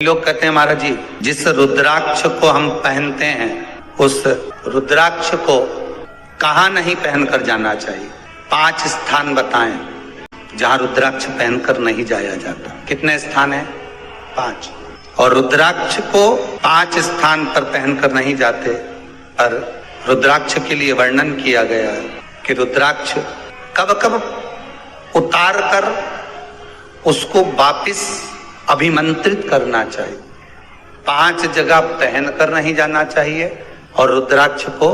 लोग कहते हैं महाराज जी, जिस रुद्राक्ष को हम पहनते हैं उस रुद्राक्ष को कहाँ नहीं पहनकर जाना चाहिए। 5 स्थान बताएं जहां रुद्राक्ष पहनकर नहीं जाया जाता। कितने स्थान है? 5। और रुद्राक्ष को 5 स्थान पर पहनकर नहीं जाते, पर रुद्राक्ष के लिए वर्णन किया गया है कि रुद्राक्ष कब कब उतार कर उसको वापिस अभिमंत्रित करना चाहिए। 5 जगह पहनकर नहीं जाना चाहिए और रुद्राक्ष को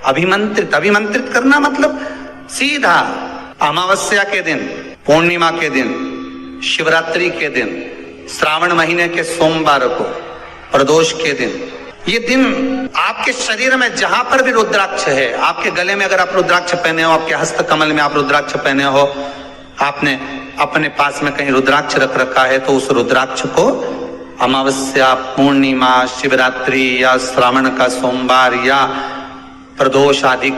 अभिमंत्रित करना मतलब सीधा अमावस्या के दिन, पूर्णिमा के दिन, शिवरात्रि के दिन, श्रावण महीने के सोमवार को, प्रदोष के दिन, ये दिन आपके शरीर में जहां पर भी रुद्राक्ष है, आपके गले में अगर आप रुद्राक्ष पहने हो, आपके हस्त कमल में आप रुद्राक्ष पहने हो, आपने अपने पास में कहीं रुद्राक्ष रख रखा है, तो उस रुद्राक्ष को अमावस्या, पूर्णिमा, शिवरात्रि या श्रावण का सोमवार या प्रदोष आदि,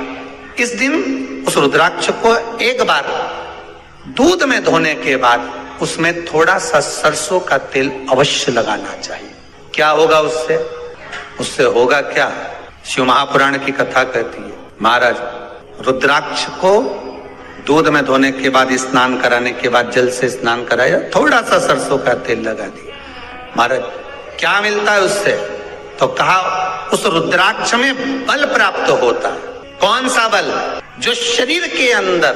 इस दिन उस रुद्राक्ष को एक बार दूध में धोने के बाद उसमें थोड़ा सा सरसों का तेल अवश्य लगाना चाहिए। क्या होगा उससे? उससे होगा क्या? शिव महापुराण की कथा कहती है, महाराज रुद्राक्ष को दूध में धोने के बाद, स्नान कराने के बाद जल से स्नान कराया, थोड़ा सा सरसों का तेल लगा दिया। महाराज क्या मिलता है उससे? तो कहा उस रुद्राक्ष में बल प्राप्त होता है। कौन सा बल? जो शरीर के अंदर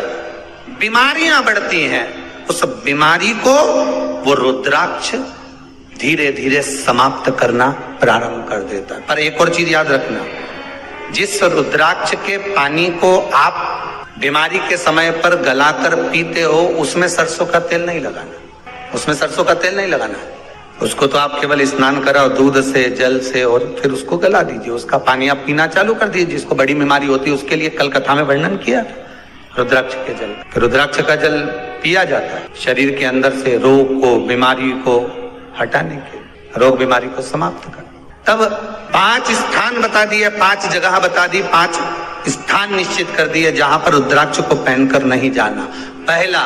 बीमारियां बढ़ती हैं, उस बीमारी को वो रुद्राक्ष धीरे धीरे समाप्त करना प्रारंभ कर देता है। पर एक और चीज याद रखना, जिस रुद्राक्ष के पानी को आप बीमारी के समय पर गलाकर पीते हो, उसमें सरसों का तेल नहीं लगाना। उसमें सरसों का तेल नहीं लगाना। उसको तो आप केवल स्नान कराओ दूध से, जल से, और फिर उसको गला दीजिए, उसका पानी आप पीना चालू कर दीजिए। जिसको बड़ी बीमारी होती है उसके लिए कल कथा में वर्णन किया रुद्राक्ष के जल। रुद्राक्ष का जल पिया जाता है शरीर के अंदर से रोग को, बीमारी को हटाने के, रोग बीमारी को समाप्त कर। तब 5 स्थान बता दिए, 5 जगह बता दी, 5 स्थान निश्चित कर दिए जहां पर रुद्राक्ष को पहनकर नहीं जाना। पहला,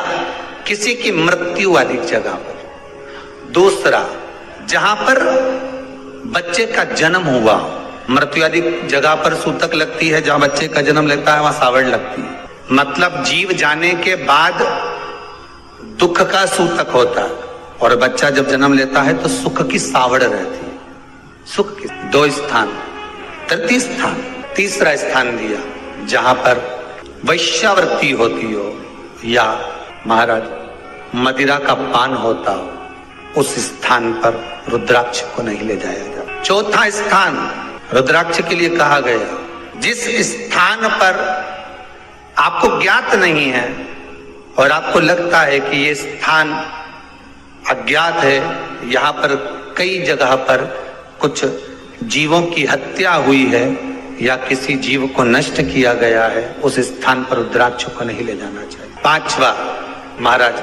किसी की मृत्यु वाली जगह पर। दूसरा, जहां पर बच्चे का जन्म हुआ, मृत्यु आदि जगह पर सूतक लगती है, जहां बच्चे का जन्म लगता है वहां सावड़ लगती है। मतलब जीव जाने के बाद दुख का सूतक होता है, और बच्चा जब जन्म लेता है तो सुख की सावड़ रहती है। सुख की 2 स्थान। तृतीय स्थान, तीसरा स्थान दिया जहां पर वैश्यावृत्ति होती हो या महाराज मदिरा का पान होता हो, उस स्थान पर रुद्राक्ष को नहीं ले जाया जाता। चौथा स्थान रुद्राक्ष के लिए कहा गया, जिस स्थान पर आपको ज्ञात नहीं है और आपको लगता है कि ये स्थान अज्ञात है, यहाँ पर कई जगह पर कुछ जीवों की हत्या हुई है या किसी जीव को नष्ट किया गया है, उस स्थान पर रुद्राक्ष को नहीं ले जाना चाहिए। 5वां, महाराज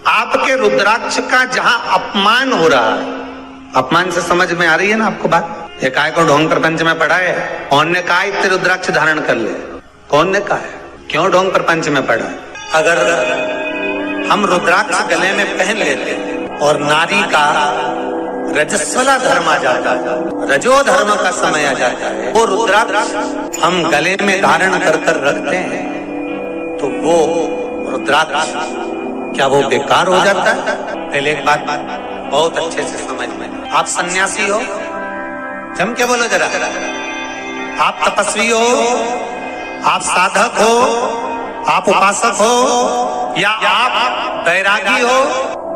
आपके रुद्राक्ष का जहां अपमान हो रहा है, अपमान से समझ में आ रही है ना आपको बात? एक आय को ढोंग प्रपंच में पढ़ा है, कौन ने कहा इतने रुद्राक्ष धारण कर ले? कौन ने कहा है? क्यों ढोंग प्रपंच में पढ़ा है? अगर हम रुद्राक्ष गले में पहन लेते और नारी का रजस्वला धर्म आ जाता है, रजो धर्म का समय आ जाता है, वो रुद्राक्ष हम गले में धारण कर कर रखते हैं, तो वो रुद्राक्ष क्या वो बेकार हो जाता है? पहले एक बात बहुत अच्छे से समझ में, आप सन्यासी हो, जम के बोलो जरा, आप तपस्वी हो, आप साधक हो, आप उपासक हो, या आप बैरागी हो,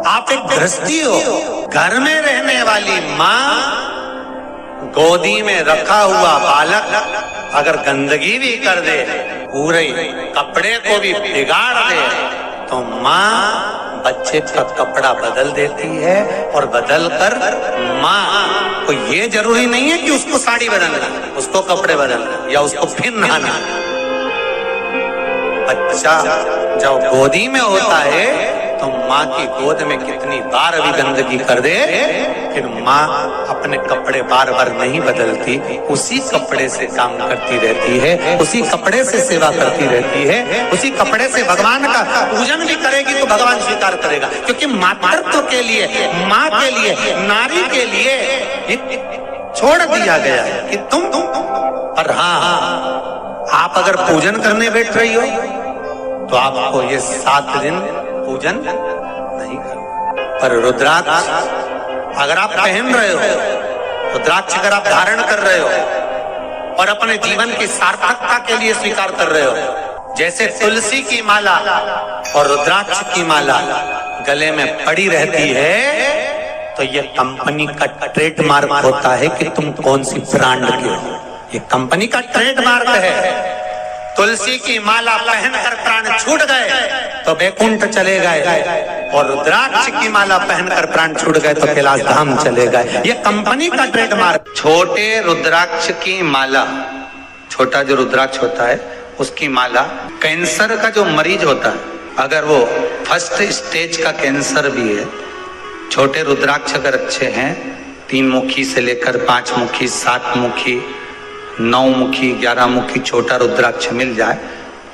आप एक गृहस्थी हो, घर में रहने वाली माँ गोदी में रखा हुआ बालक अगर गंदगी भी कर दे, पूरे कपड़े को भी बिगाड़ दे, तो माँ बच्चे का कपड़ा बदल देती है, और बदल कर माँ को ये जरूरी नहीं है कि उसको साड़ी बदलना, उसको कपड़े बदलना या उसको फिर नहाना। बच्चा जब गोदी में होता है तो माँ की गोद में कितनी बार भी गंदगी कर दे, फिर माँ अपने कपड़े बार बार नहीं बदलती, उसी कपड़े से काम करती रहती है, उसी कपड़े से सेवा करती रहती है, उसी कपड़े से भगवान का पूजन भी करेगी तो भगवान स्वीकार करेगा। क्योंकि मातृत्व के लिए, माँ के लिए, नारी के लिए छोड़ दिया गया है कि तुम पर हाँ, आप अगर पूजन करने बैठ रही हो तो आपको ये 7 दिन पूजन नहीं करना। पर रुद्राक्ष अगर आप पहन रहे हो, रुद्राक्ष अगर आप धारण कर रहे हो और अपने जीवन की सार्थकता के लिए स्वीकार कर रहे हो, जैसे तुलसी की माला और रुद्राक्ष की माला गले में पड़ी रहती है, तो ये कंपनी का ट्रेडमार्क होता है कि तुम कौन सी ब्रांड के हो। ये कंपनी का ट्रेडमार्क है। तुलसी की माला पहनकर प्राण छूट गए तो वैकुंठ चले गए, और रुद्राक्ष की माला पहनकर प्राण छूट गए तो कैलाश धाम चले गए। ये कंपनी का ट्रेडमार्क। छोटे रुद्राक्ष की माला, छोटा जो रुद्राक्ष होता है उसकी माला, कैंसर का जो मरीज होता है, अगर वो फर्स्ट स्टेज का कैंसर भी है, छोटे रुद्राक्ष अगर अच्छे हैं, 3 मुखी से लेकर 5 मुखी, 7 मुखी, 9 मुखी, 11 मुखी छोटा रुद्राक्ष मिल जाए,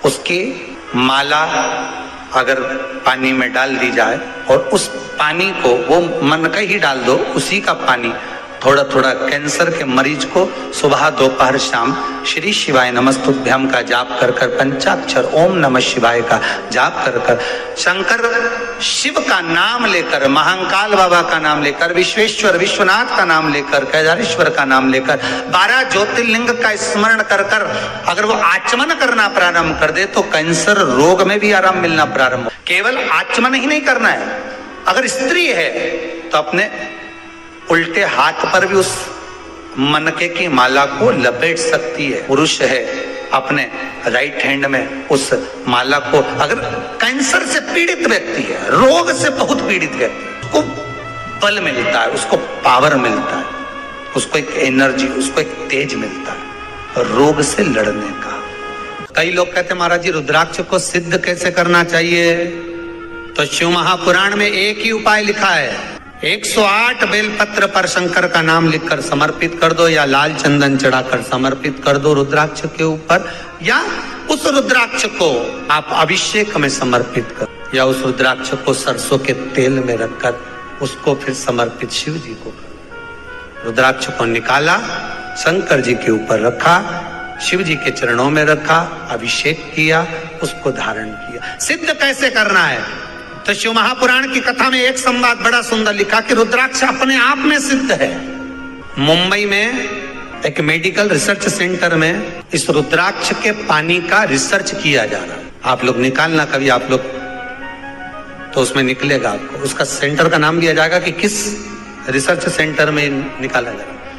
उसकी माला अगर पानी में डाल दी जाए और उस पानी को वो मन का ही डाल दो, उसी का पानी थोड़ा थोड़ा कैंसर के मरीज को सुबह दोपहर शाम श्री शिवाय नमस्तुभ्यम का जाप कर कर, पंचाक्षर ओम नमः शिवाय का जाप कर कर, शंकर शिव का नाम लेकर, महाकाल बाबा का नाम लेकर, विश्वेश्वर विश्वनाथ का नाम लेकर, केदारेश्वर का नाम लेकर, 12 ज्योतिर्लिंग का स्मरण कर कर अगर वो आचमन करना प्रारंभ कर दे तो कैंसर रोग में भी आराम मिलना प्रारंभ। केवल आचमन ही नहीं करना है, अगर स्त्री है तो अपने उल्टे हाथ पर भी उस मनके की माला को लपेट सकती है। पुरुष है अपने राइट हैंड में उस माला को, अगर कैंसर से पीड़ित व्यक्ति है, रोग से बहुत पीड़ित व्यक्ति, उसको बल मिलता है, उसको पावर मिलता है, उसको एक एनर्जी, उसको एक तेज मिलता है रोग से लड़ने का। कई लोग कहते हैं महाराज जी रुद्राक्ष को सिद्ध कैसे करना चाहिए, तो शिव महापुराण में एक ही उपाय लिखा है, 108 बेलपत्र पर शंकर का नाम लिखकर समर्पित कर दो, या लाल चंदन चढ़ाकर समर्पित कर दो रुद्राक्ष के ऊपर, या उस रुद्राक्ष को आप अभिषेक में समर्पित कर, या उस रुद्राक्ष को सरसों के तेल में रखकर उसको फिर समर्पित शिव जी को कर। रुद्राक्ष को निकाला, शंकर जी के ऊपर रखा, शिव जी के चरणों में रखा, अभिषेक किया, उसको धारण किया। सिद्ध कैसे करना है, तो शिव महापुराण की कथा में एक संवाद बड़ा सुंदर लिखा कि रुद्राक्ष अपने आप में सिद्ध है। मुंबई में एक मेडिकल रिसर्च सेंटर में इस रुद्राक्ष के पानी का रिसर्च किया जा रहा है। आप लोग निकालना कभी, आप लोग तो उसमें निकलेगा आपको, उसका सेंटर का नाम दिया जाएगा कि किस रिसर्च सेंटर में निकाला जा रहा है।